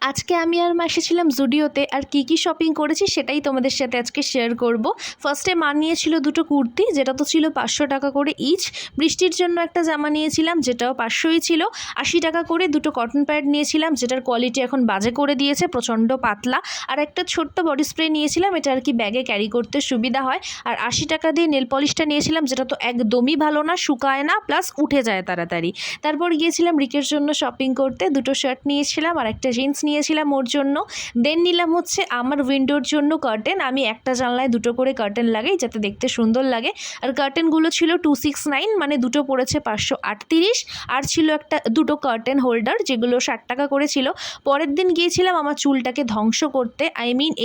আজকে আমি আর মা এসেছিলাম জুডিওতে, আর কি শপিং করেছি সেটাই তোমাদের সাথে আজকে শেয়ার করব। ফার্স্টে মা নিয়েছিল দুটো কুর্তি, যেটা তো ছিল 500 টাকা করে ইচ। বৃষ্টির জন্য একটা জামা নিয়েছিলাম, যেটাও 500ই ছিল। 80 টাকা করে দুটো কটন প্যাড নিয়েছিলাম, যেটার কোয়ালিটি এখন বাজে করে দিয়েছে, প্রচণ্ড পাতলা। আর একটা ছোট্ট বডি স্প্রে নিয়েছিলাম, এটা আর কি ব্যাগে ক্যারি করতে সুবিধা হয়। আর 80 টাকা দিয়ে নেল পলিশটা নিয়েছিলাম, যেটা তো একদমই ভালো না, শুকায় না, প্লাস উঠে যায় তাড়াতাড়ি। তারপর গিয়েছিলাম রিকের জন্য শপিং করতে, দুটো শার্ট নিয়েছিলাম আর একটা জিন্স নিয়েছিলাম ওর জন্য। দেন নিলাম হচ্ছে আমার উইন্ডোর জন্য কার্টেন। আমি একটা জানলায় দুটো করে কার্টেন লাগাই যাতে দেখতে সুন্দর লাগে। আর কার্টেনগুলো ছিল 269, মানে দুটো পড়েছে 538। আর ছিল দুটো কার্টেন হোল্ডার, যেগুলো 60 টাকা করে ছিল। পরের দিন গিয়েছিলাম আমার চুলটাকে ধ্বংস করতে,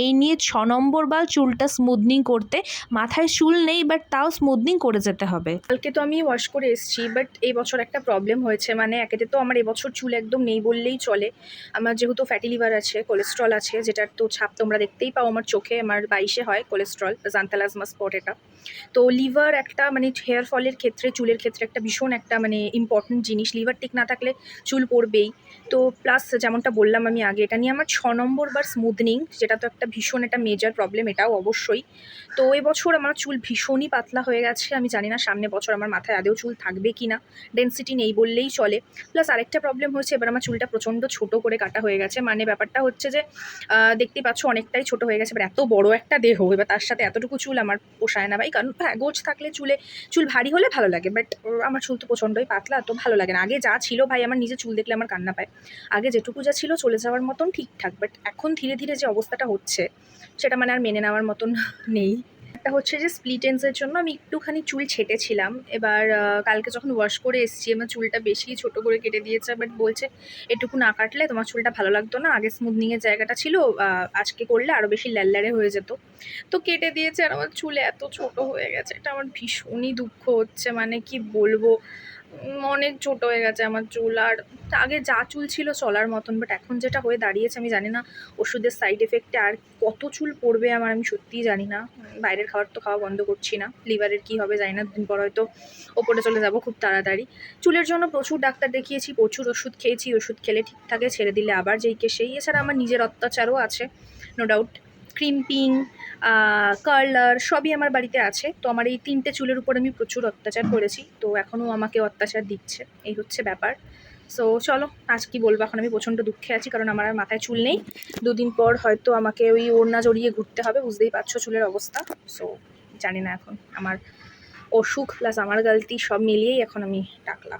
এই নিয়ে 6 নম্বর বার চুলটা স্মুথনিং করতে। মাথায় চুল নেই, বাট তাও স্মুথনিং করে যেতে হবে। কালকে তো আমি ওয়াশ করে এসেছি, বাট এই বছর একটা প্রবলেম হয়েছে। মানে একেতে তো আমার এবছর চুল একদম নেই বললেই চলে। আমার যেহেতু ফ্যাটি লিভার আছে, কোলেস্ট্রল আছে, যেটার তো ছাপ তোমরা দেখতেই পাও আমার চোখে। আমার 22-এ হয় কোলেস্ট্রল, জান্তালাজমা স্পট এটা। তো লিভার একটা মানে হেয়ার ফলের ক্ষেত্রে, চুলের ক্ষেত্রে একটা ভীষণ একটা মানে ইম্পর্টেন্ট জিনিস। লিভার ঠিক না থাকলে চুল পড়বেই। তো প্লাস যেমনটা বললাম আমি আগে, এটা নিয়ে আমার 6 নম্বর বার স্মুথনিং, যেটা তো একটা ভীষণ একটা মেজর প্রবলেম এটাও অবশ্যই। তো এবছর আমার চুল ভীষণই পাতলা হয়ে গেছে। আমি জানি না সামনে বছর আমার মাথায় আদৌ চুল থাকবে কি না, ডেন্সিটি নেই বললেই চলে। প্লাস আরেকটা প্রবলেম হয়েছে, এবার আমার চুলটা প্রচণ্ড ছোট করে কাটা হয়ে গেছে। মানে ব্যাপারটা হচ্ছে যে দেখতেই পাচ্ছ অনেকটাই ছোট হয়ে গেছে। এবার এত বড় একটা দেহ, এবার তার সাথে এতটুকু চুল আমার পোষায় না ভাই। কারণ হ্যাঁ, গোছ থাকলে চুল ভারী হলে ভালো লাগে, বাট আমার চুল তো প্রচণ্ডই পাতলা, তো ভালো লাগে না। আগে যা ছিল ভাই, আমার নিজের চুল দেখলে আমার কান্না পায়। আগে যেটুকু যা ছিল চলে যাওয়ার মতন ঠিকঠাক, বাট এখন ধীরে ধীরে যে অবস্থাটা হচ্ছে সেটা মানে আর মেনে নেওয়ার মতন নেই। একটা হচ্ছে যে স্প্লিট এন্ডসের জন্য আমি একটুখানি চুল ছেটেছিলাম। এবার কালকে যখন ওয়াশ করে এসেছি, আমার চুলটা বেশি ছোট করে কেটে দিয়েছে। বাট বলছে এটুকু না কাটলে তোমার চুলটা ভালো লাগতো না, আগে স্মুথনিংয়ের জায়গাটা ছিল, আজকে করলে আরও বেশি ল্যালল্যারে হয়ে যেত। তো কেটে দিয়েছে, আর আমার চুল এত ছোট হয়ে গেছে, এটা আমার ভীষণই দুঃখ হচ্ছে। মানে কি বলবো, অনেক ছোট হয়ে গেছে আমার চুল। আর আগে যা চুল ছিল চলার মতন, বাট এখন যেটা হয়ে দাঁড়িয়েছে আমি জানি না ওষুধের সাইড এফেক্টে আর কত চুল পড়বে আমার, আমি সত্যিই জানি না। বাইরের খাবার তো খাওয়া বন্ধ করছি না, লিভারের কী হবে জানি না, দুদিন পর হয়তো ওপরে চলে যাব খুব তাড়াতাড়ি। চুলের জন্য প্রচুর ডাক্তার দেখিয়েছি, প্রচুর ওষুধ খেয়েছি, ওষুধ খেলে ঠিক থাকে, ছেড়ে দিলে আবার যেই কে সেই। এছাড়া আমার নিজের অত্যাচারও আছে, নো ডাউট। ক্রিম্পিং, কার্লার সবই আমার বাড়িতে আছে। তো আমার এই 3টে চুলের উপর আমি প্রচুর অত্যাচার করেছি, তো এখনও আমাকে অত্যাচার দিচ্ছে, এই হচ্ছে ব্যাপার। সো চলো, আজ কি বলবো, এখন আমি প্রচণ্ড দুঃখে আছি, কারণ আমার আর মাথায় চুল নেই। দুদিন পর হয়তো আমাকে ওই ওড়না জড়িয়ে ঘুরতে হবে, বুঝতেই পারছো চুলের অবস্থা। সো জানি না, এখন আমার অসুখ প্লাস আমার গালতি সব মিলিয়েই এখন আমি টাকলা।